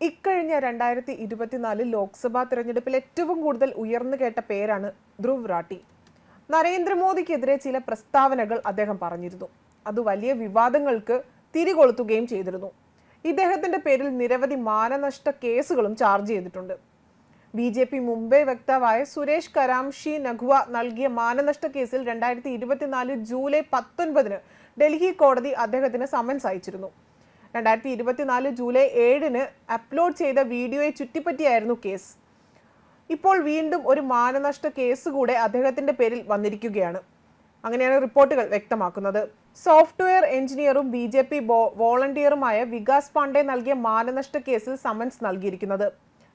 ഇക്കഴിഞ്ഞ 2024 ലോക്സഭാ തെരഞ്ഞെടുപ്പിൽ ഏറ്റവും കൂടുതൽ ഉയർന്നു കേട്ട പേരാണ് ധ്രുവ് റാട്ടി. നരേന്ദ്രമോദിക്കെതിരെ ചില പ്രസ്താവനകൾ അദ്ദേഹം പറഞ്ഞിരുന്നു. അത് വലിയ വിവാദങ്ങൾക്ക് തിരികൊളുത്തുകയും ചെയ്തിരുന്നു. ഇദ്ദേഹത്തിന്റെ പേരിൽ നിരവധി മാനനഷ്ട കേസുകളും ചാർജ് ചെയ്തിട്ടുണ്ട്. BJP മുംബൈ വക്താവായ സുരേഷ് കരാംഷി നഖ്വ നൽകിയ മാനനഷ്ട കേസിൽ 2024 ജൂലൈ 19 ഡൽഹി കോടതി അദ്ദേഹത്തിന് സമൻസ് അയച്ചിരുന്നു. 2024 ജൂലൈ 7 അപ്ലോഡ് ചെയ്ത വീഡിയോയെ ചുറ്റിപ്പറ്റിയായിരുന്നു കേസ്. ഇപ്പോൾ വീണ്ടും ഒരു മാനനഷ്ട കേസ് കൂടെ അദ്ദേഹത്തിന്റെ പേരിൽ വന്നിരിക്കുകയാണ്. അങ്ങനെയാണ് റിപ്പോർട്ടുകൾ വ്യക്തമാക്കുന്നത്. സോഫ്റ്റ്വെയർ എഞ്ചിനീയറും BJP വോളണ്ടിയറുമായ വികാസ് പാണ്ഡെ നൽകിയ മാനനഷ്ട കേസിൽ സമൻസ് നൽകിയിരിക്കുന്നത്.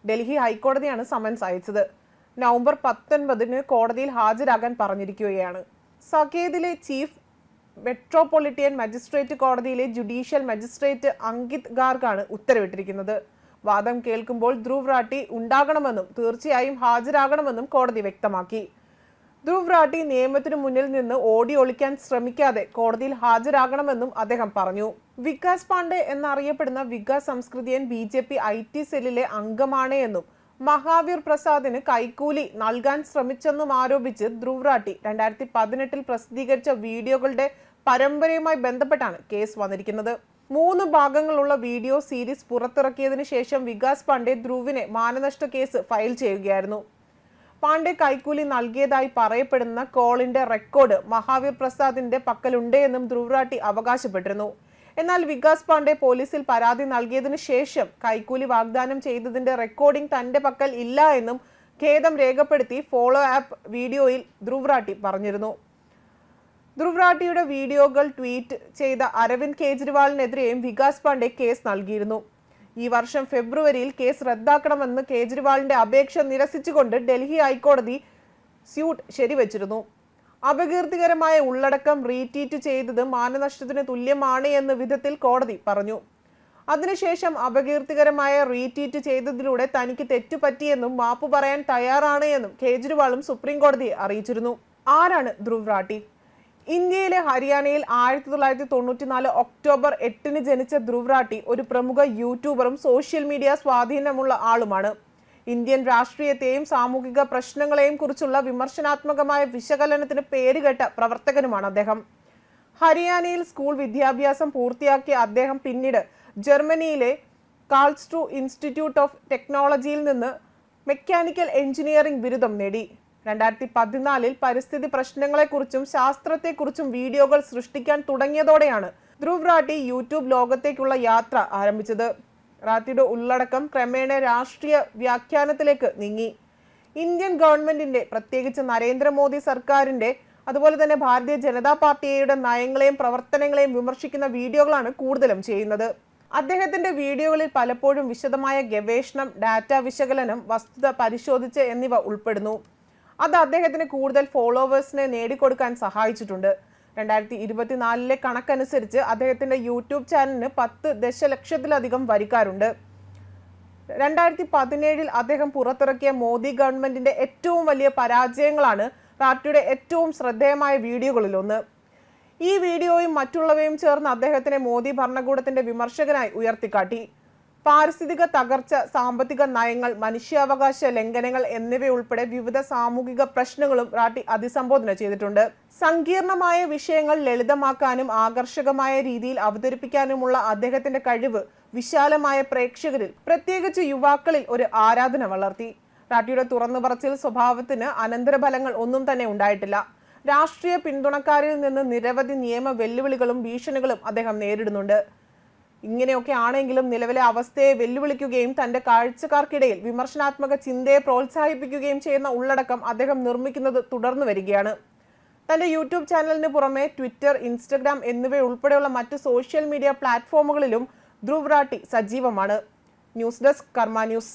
ഡൽഹി ഹൈക്കോടതിയാണ് സമൻസ് അയച്ചത്. നവംബർ 19 കോടതിയിൽ ഹാജരാകാൻ പറഞ്ഞിരിക്കുകയാണ്. സകേതിലെ ചീഫ് മെട്രോപൊളിറ്റൻ മജിസ്ട്രേറ്റ് കോടതിയിലെ ജുഡീഷ്യൽ മജിസ്ട്രേറ്റ് അങ്കിത് ഗാർഗാണ് ഉത്തരവിട്ടിരിക്കുന്നത്. വാദം കേൾക്കുമ്പോൾ ധ്രുവ് റാട്ടി ഉണ്ടാകണമെന്നും തീർച്ചയായും ഹാജരാകണമെന്നും കോടതി വ്യക്തമാക്കി. ധ്രുവ് റാട്ടി നിയമത്തിനു മുന്നിൽ നിന്ന് ഓടി ഒളിക്കാൻ ശ്രമിക്കാതെ കോടതിയിൽ ഹാജരാകണമെന്നും അദ്ദേഹം പറഞ്ഞു. വികാസ് പാണ്ഡെ എന്നറിയപ്പെടുന്ന വികാസ് സംസ്കൃതിയൻ BJP IT സെല്ലിലെ അംഗമാണ് എന്നും മഹാവീർ പ്രസാദിന് കൈക്കൂലി നൽകാൻ ശ്രമിച്ചെന്നും ആരോപിച്ച് ധ്രുവ് റാട്ടി 2018 പ്രസിദ്ധീകരിച്ച വീഡിയോകളുടെ പരമ്പരയുമായി ബന്ധപ്പെട്ടാണ് കേസ് വന്നിരിക്കുന്നത്. 3 ഭാഗങ്ങളുള്ള വീഡിയോ സീരീസ് പുറത്തിറക്കിയതിനു ശേഷം വികാസ് പാണ്ഡെ ധ്രുവിനെ മാനനഷ്ട കേസ് ഫയൽ ചെയ്യുകയായിരുന്നു. പാണ്ഡെ കൈക്കൂലി നൽകിയതായി പറയപ്പെടുന്ന കോളിന്റെ റെക്കോർഡ് മഹാവീർ പ്രസാദിന്റെ പക്കലുണ്ട് എന്നും ധ്രുവ് റാട്ടി അവകാശപ്പെട്ടിരുന്നു. എന്നാൽ വികാസ് പാണ്ഡെ പോലീസിൽ പരാതി നൽകിയതിനു ശേഷം കൈക്കൂലി വാഗ്ദാനം ചെയ്തതിന്റെ റെക്കോർഡിംഗ് തന്റെ പക്കൽ ഇല്ല എന്നും ഖേദം രേഖപ്പെടുത്തി ഫോളോ ആപ്പ് വീഡിയോയിൽ ധ്രുവ് റാട്ടി പറഞ്ഞിരുന്നു. ധ്രുവ് റാട്ടിയുടെ വീഡിയോകൾ ട്വീറ്റ് ചെയ്ത അരവിന്ദ് കെജ്രിവാളിനെതിരെയും വികാസ് പാണ്ഡെ കേസ് നൽകിയിരുന്നു. ഈ വർഷം ഫെബ്രുവരിയിൽ കേസ് റദ്ദാക്കണമെന്ന് കേജ്രിവാളിന്റെ അപേക്ഷ നിരസിച്ചുകൊണ്ട് ഡൽഹി ഹൈക്കോടതി സ്യൂട്ട് ശരിവച്ചിരുന്നു. അപകീർത്തികരമായ ഉള്ളടക്കം റീട്വീറ്റ് ചെയ്തത് മാനനഷ്ടത്തിന് തുല്യമാണ് എന്ന വിധത്തിൽ കോടതി പറഞ്ഞു. അതിനുശേഷം അപകീർത്തികരമായ റീട്വീറ്റ് ചെയ്തതിലൂടെ തനിക്ക് തെറ്റുപറ്റിയെന്നും മാപ്പ് പറയാൻ തയ്യാറാണ് എന്നും കേജ്രിവാളും സുപ്രീം കോടതിയെ അറിയിച്ചിരുന്നു. ആരാണ് ധ്രുവ് റാട്ടി? ഇന്ത്യയിലെ ഹരിയാനയിൽ 1994 ഒക്ടോബർ 8 ജനിച്ച ധ്രുവ് റാട്ടി ഒരു പ്രമുഖ യൂട്യൂബറും സോഷ്യൽ മീഡിയ സ്വാധീനമുള്ള ആളുമാണ്. ഇന്ത്യൻ രാഷ്ട്രീയത്തെയും സാമൂഹിക പ്രശ്നങ്ങളെയും കുറിച്ചുള്ള വിമർശനാത്മകമായ വിശകലനത്തിന് പേരുകേട്ട പ്രവർത്തകനുമാണ് അദ്ദേഹം. ഹരിയാനയിൽ സ്കൂൾ വിദ്യാഭ്യാസം പൂർത്തിയാക്കിയ അദ്ദേഹം പിന്നീട് ജർമ്മനിയിലെ കാൾസ്ട്രൂ ഇൻസ്റ്റിറ്റ്യൂട്ട് ഓഫ് ടെക്നോളജിയിൽ നിന്ന് മെക്കാനിക്കൽ എഞ്ചിനീയറിംഗ് ബിരുദം നേടി. 2014 പരിസ്ഥിതി പ്രശ്നങ്ങളെക്കുറിച്ചും ശാസ്ത്രത്തെക്കുറിച്ചും വീഡിയോകൾ സൃഷ്ടിക്കാൻ തുടങ്ങിയതോടെയാണ് ധ്രുവ് റാട്ടി യൂട്യൂബ് ലോകത്തേക്കുള്ള യാത്ര ആരംഭിച്ചത്. റാട്ടിയുടെ ഉള്ളടക്കം ക്രമേണ രാഷ്ട്രീയ വ്യാഖ്യാനത്തിലേക്ക് നീങ്ങി. ഇന്ത്യൻ ഗവൺമെന്റിന്റെ, പ്രത്യേകിച്ച് നരേന്ദ്രമോദി സർക്കാരിന്റെ, അതുപോലെ തന്നെ ഭാരതീയ ജനതാ പാർട്ടിയുടെ നയങ്ങളെയും പ്രവർത്തനങ്ങളെയും വിമർശിക്കുന്ന വീഡിയോകളാണ് കൂടുതലും ചെയ്യുന്നത്. അദ്ദേഹത്തിന്റെ വീഡിയോകളിൽ പലപ്പോഴും വിശദമായ ഗവേഷണം, ഡാറ്റ വിശകലനം, വസ്തുത പരിശോധിച്ച് എന്നിവ ഉൾപ്പെടുന്നു. അത് അദ്ദേഹത്തിന് കൂടുതൽ ഫോളോവേഴ്സിനെ നേടിക്കൊടുക്കാൻ സഹായിച്ചിട്ടുണ്ട്. 2024 കണക്കനുസരിച്ച് അദ്ദേഹത്തിന്റെ യൂട്യൂബ് ചാനലിന് 10 ദശലക്ഷത്തിലധികം വരിക്കാരുണ്ട്. 2017 അദ്ദേഹം പുറത്തിറക്കിയ മോദി ഗവൺമെന്റിന്റെ ഏറ്റവും വലിയ പരാജയങ്ങളാണ് റാട്ടിയുടെ ഏറ്റവും ശ്രദ്ധേയമായ വീഡിയോകളിലൊന്ന്. ഈ വീഡിയോയും മറ്റുള്ളവയും ചേർന്ന് അദ്ദേഹത്തിനെ മോദി ഭരണകൂടത്തിന്റെ വിമർശകനായി ഉയർത്തിക്കാട്ടി. പാരിസ്ഥിതിക തകർച്ച, സാമ്പത്തിക നയങ്ങൾ, മനുഷ്യാവകാശ ലംഘനങ്ങൾ എന്നിവയുൾപ്പെടെ വിവിധ സാമൂഹിക പ്രശ്നങ്ങളും റാട്ടി അഭിസംബോധന ചെയ്തിട്ടുണ്ട്. സങ്കീർണമായ വിഷയങ്ങൾ ലളിതമാക്കാനും ആകർഷകമായ രീതിയിൽ അവതരിപ്പിക്കാനുമുള്ള അദ്ദേഹത്തിന്റെ കഴിവ് വിശാലമായ പ്രേക്ഷകരിൽ, പ്രത്യേകിച്ച് യുവാക്കളിൽ ഒരു ആരാധന വളർത്തി. റാട്ടിയുടെ തുറന്നുപറച്ചിൽ സ്വഭാവത്തിന് അനന്തരഫലങ്ങൾ ഒന്നും തന്നെ ഉണ്ടായിട്ടില്ല. രാഷ്ട്രീയ പിന്തുണക്കാരിൽ നിന്ന് നിരവധി നിയമ വെല്ലുവിളികളും ഭീഷണികളും അദ്ദേഹം നേരിടുന്നുണ്ട്. ഇങ്ങനെയൊക്കെ ആണെങ്കിലും നിലവിലെ അവസ്ഥയെ വെല്ലുവിളിക്കുകയും തന്റെ കാഴ്ചക്കാർക്കിടയിൽ വിമർശനാത്മക ചിന്തയെ പ്രോത്സാഹിപ്പിക്കുകയും ചെയ്യുന്ന ഉള്ളടക്കം അദ്ദേഹം നിർമ്മിക്കുന്നത് തുടർന്നു വരികയാണ്. തന്റെ യൂട്യൂബ് ചാനലിന് പുറമെ ട്വിറ്റർ, ഇൻസ്റ്റഗ്രാം എന്നിവയുൾപ്പെടെയുള്ള മറ്റ് സോഷ്യൽ മീഡിയ പ്ലാറ്റ്ഫോമുകളിലും ധ്രുവ് റാട്ടി സജീവമാണ്. ന്യൂസ് ഡെസ്ക് കർമ്മ ന്യൂസ്.